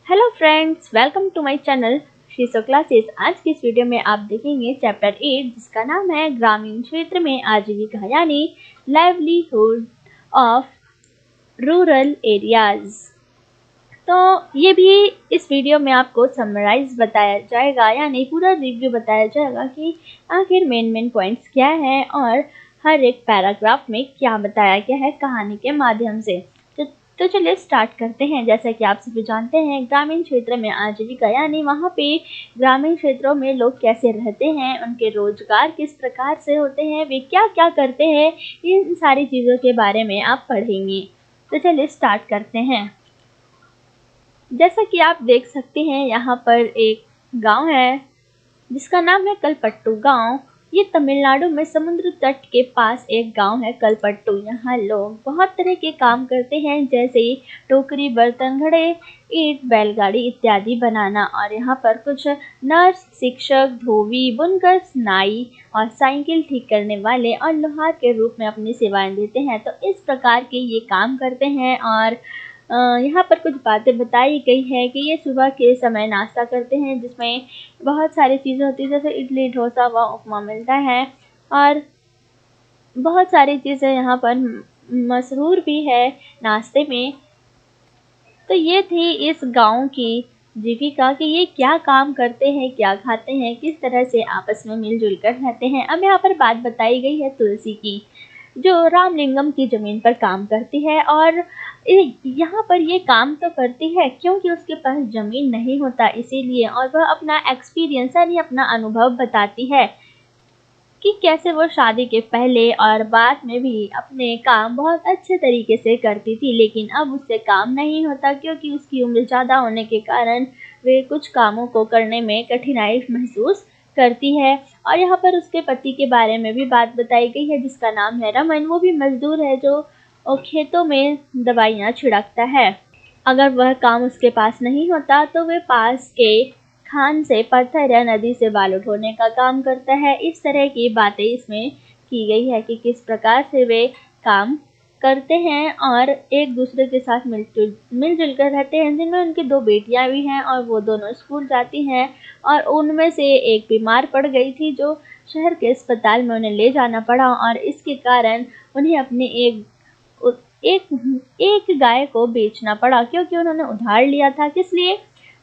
Hello friends, welcome to my channel शीसो classes. आज की इस वीडियो में आप देखेंगे चैप्टर 8 जिसका नाम है ग्रामीण क्षेत्र में आजीविका यानी लाइवलीहुड ऑफ रूरल एरियाज। तो ये भी इस वीडियो में आपको समराइज बताया जाएगा यानी पूरा रिव्यू बताया जाएगा कि आखिर मेन पॉइंट्स क्या है और हर एक पैराग्राफ में क्या बताया गया है कहानी के माध्यम से। तो चलिए स्टार्ट करते हैं। जैसा कि आप सभी जानते हैं, ग्रामीण क्षेत्र में आजीविका यानी वहाँ पे ग्रामीण क्षेत्रों में लोग कैसे रहते हैं, उनके रोजगार किस प्रकार से होते हैं, वे क्या क्या करते हैं, इन सारी चीज़ों के बारे में आप पढ़ेंगे। तो चलिए स्टार्ट करते हैं। जैसा कि आप देख सकते हैं, यहाँ पर एक गांव है जिसका नाम है कलपट्टू गांव। ये तमिलनाडु में समुद्र तट के पास एक गांव है कलपट्टू। यहाँ लोग बहुत तरह के काम करते हैं, जैसे टोकरी, बर्तन, घड़े, ईंट, बैलगाड़ी इत्यादि बनाना। और यहाँ पर कुछ नर्स, शिक्षक, धोबी, बुनकर, नाई और साइकिल ठीक करने वाले और लोहार के रूप में अपनी सेवाएं देते हैं। तो इस प्रकार के ये काम करते हैं। और यहाँ पर कुछ बातें बताई गई है कि ये सुबह के समय नाश्ता करते हैं, जिसमें बहुत सारी चीज़ें होती हैं, जैसे इडली, डोसा व उपमा मिलता है। और बहुत सारी चीज़ें यहाँ पर मशहूर भी है नाश्ते में। तो ये थी इस गांव की जीविका कि ये क्या काम करते हैं, क्या खाते हैं, किस तरह से आपस में मिलजुल कर रहते हैं। अब यहाँ पर बात बताई गई है तुलसी की, जो रामलिंगम की ज़मीन पर काम करती है। और यहाँ पर ये काम तो करती है क्योंकि उसके पास ज़मीन नहीं होता, इसीलिए। और वह अपना एक्सपीरियंस यानी अपना अनुभव बताती है कि कैसे वो शादी के पहले और बाद में भी अपने काम बहुत अच्छे तरीके से करती थी, लेकिन अब उससे काम नहीं होता क्योंकि उसकी उम्र ज़्यादा होने के कारण वे कुछ कामों को करने में कठिनाई महसूस करती है। और यहाँ पर उसके पति के बारे में भी बात बताई गई है जिसका नाम है रमन। वो भी मजदूर है जो खेतों में दवाइयाँ छिड़कता है। अगर वह काम उसके पास नहीं होता तो वे पास के खान से पत्थर या नदी से बालू ढोने का काम करता है। इस तरह की बातें इसमें की गई है कि किस प्रकार से वे काम करते हैं और एक दूसरे के साथ मिलजुल कर रहते हैं, जिनमें उनकी 2 बेटियां भी हैं और वो दोनों स्कूल जाती हैं। और उनमें से एक बीमार पड़ गई थी, जो शहर के अस्पताल में उन्हें ले जाना पड़ा। और इसके कारण उन्हें अपने एक एक गाय को बेचना पड़ा क्योंकि उन्होंने उधार लिया था, किस लिए?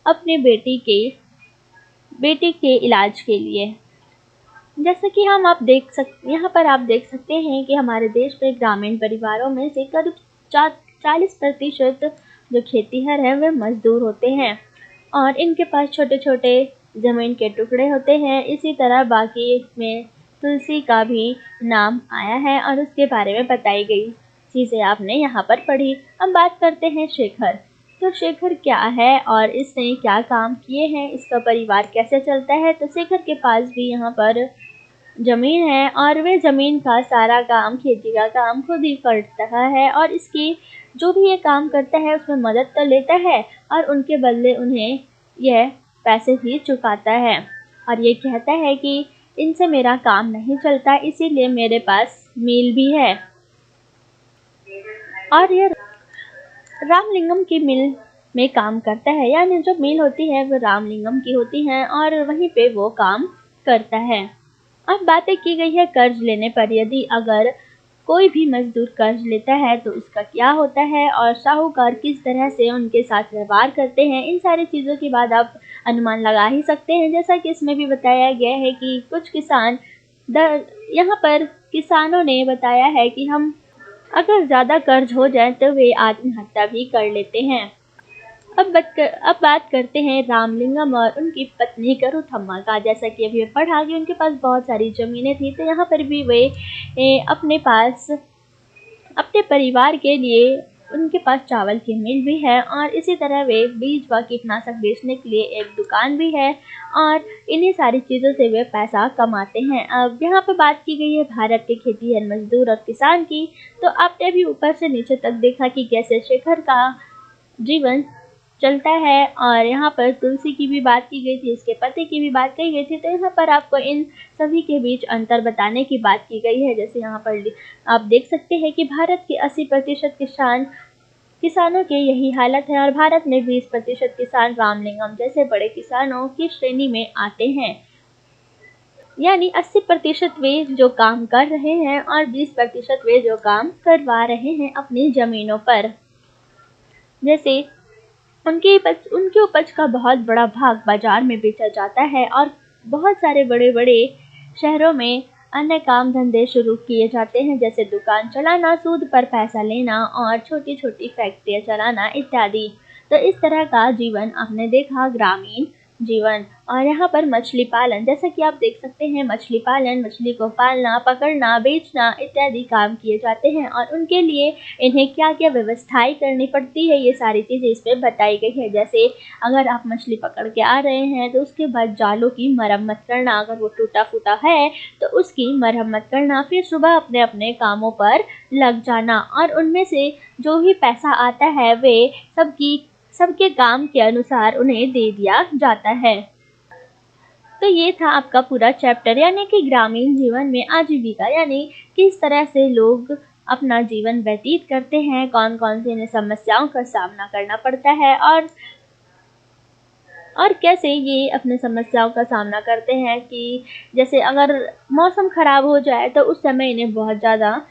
अपने बेटी के इलाज के लिए। जैसे कि यहाँ पर आप देख सकते हैं कि हमारे देश में ग्रामीण परिवारों में से करीब 40% जो खेतीहर हैं वे मजदूर होते हैं और इनके पास छोटे छोटे जमीन के टुकड़े होते हैं। इसी तरह बाकी में तुलसी का भी नाम आया है और उसके बारे में बताई गई चीज़ें आपने यहाँ पर पढ़ी। अब बात करते हैं शेखर। तो शेखर क्या है और इसने क्या काम किए हैं, इसका परिवार कैसे चलता है। तो शेखर के पास भी यहाँ पर ज़मीन है और वे ज़मीन का सारा काम, खेती का काम खुद ही करता है। और इसकी जो भी ये काम करता है उसमें मदद तो लेता है और उनके बदले उन्हें यह पैसे भी चुकाता है। और ये कहता है कि इनसे मेरा काम नहीं चलता, इसीलिए मेरे पास मिल भी है। और ये रामलिंगम की मिल में काम करता है, यानी जो मिल होती है वो रामलिंगम की होती है और वहीं पे वो काम करता है। अब बातें की गई है कर्ज लेने पर। यदि अगर कोई भी मजदूर कर्ज लेता है तो उसका क्या होता है और साहूकार किस तरह से उनके साथ व्यवहार करते हैं, इन सारी चीज़ों के बाद आप अनुमान लगा ही सकते हैं। जैसा कि इसमें भी बताया गया है कि कुछ किसान यहाँ पर किसानों ने बताया है कि हम अगर ज़्यादा कर्ज हो जाए तो वे आत्महत्या भी कर लेते हैं। अब बात करते हैं रामलिंगम और उनकी पत्नी करुथम्मा का। जैसा कि अभी पढ़ा कि उनके पास बहुत सारी ज़मीनें थी, तो यहाँ पर भी वे अपने परिवार के लिए उनके पास चावल की मिल भी है और इसी तरह वे बीज व कीटनाशक बेचने के लिए एक दुकान भी है और इन्हीं सारी चीज़ों से वे पैसा कमाते हैं। अब यहाँ पर बात की गई है भारत के खेतीहर मजदूर और किसान की। तो आपने भी ऊपर से नीचे तक देखा कि कैसे शेखर का जीवन चलता है और यहाँ पर तुलसी की भी बात की गई थी, इसके पति की भी बात कही गई थी। तो यहाँ पर आपको इन सभी के बीच अंतर बताने की बात की गई है। जैसे यहाँ पर आप देख सकते हैं कि भारत के 80% किसान किसानों की यही हालत है और भारत में 20% किसान रामलिंगम जैसे बड़े किसानों की श्रेणी में आते हैं। यानी 80% वे जो काम कर रहे हैं और 20% वे जो काम करवा रहे हैं अपनी जमीनों पर। जैसे उनकी उपज का बहुत बड़ा भाग बाजार में बेचा जाता है और बहुत सारे बड़े बड़े शहरों में अन्य काम धंधे शुरू किए जाते हैं, जैसे दुकान चलाना, सूद पर पैसा लेना और छोटी छोटी फैक्ट्रियां चलाना इत्यादि। तो इस तरह का जीवन आपने देखा, ग्रामीण जीवन। और यहाँ पर मछली पालन, जैसा कि आप देख सकते हैं, मछली पालन, मछली को पालना, पकड़ना, बेचना इत्यादि काम किए जाते हैं और उनके लिए इन्हें क्या क्या व्यवस्थाएं करनी पड़ती है, ये सारी चीज़ें इस पे बताई गई है। जैसे अगर आप मछली पकड़ के आ रहे हैं तो उसके बाद जालों की मरम्मत करना, अगर वो टूटा फूटा है तो उसकी मरम्मत करना, फिर सुबह अपने अपने कामों पर लग जाना और उनमें से जो भी पैसा आता है वे सबके काम के अनुसार उन्हें दे दिया जाता है। तो ये था आपका पूरा चैप्टर, यानी कि ग्रामीण जीवन में आजीविका, यानी किस तरह से लोग अपना जीवन व्यतीत करते हैं, कौन कौन सी इन्हें समस्याओं का सामना करना पड़ता है और कैसे ये अपने समस्याओं का सामना करते हैं। कि जैसे अगर मौसम खराब हो जाए तो उस समय इन्हें बहुत ज़्यादा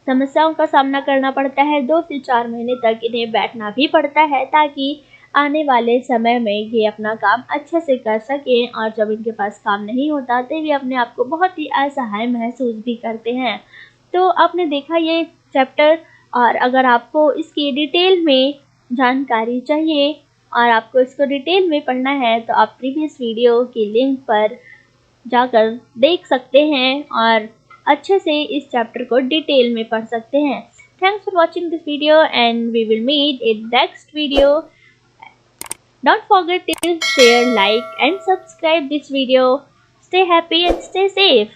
समस्याओं का सामना करना पड़ता है। 2 से 4 महीने तक इन्हें बैठना भी पड़ता है ताकि आने वाले समय में ये अपना काम अच्छे से कर सकें, और जब इनके पास काम नहीं होता तो ये अपने आप को बहुत ही असहाय महसूस भी करते हैं। तो आपने देखा ये चैप्टर, और अगर आपको इसकी डिटेल में जानकारी चाहिए और आपको इसको डिटेल में पढ़ना है तो आप प्रीवियस वीडियो की लिंक पर जाकर देख सकते हैं और अच्छे से इस चैप्टर को डिटेल में पढ़ सकते हैं। Thanks for watching this video and we will meet in next video. Don't forget to share, like and subscribe this video. Stay happy and stay safe.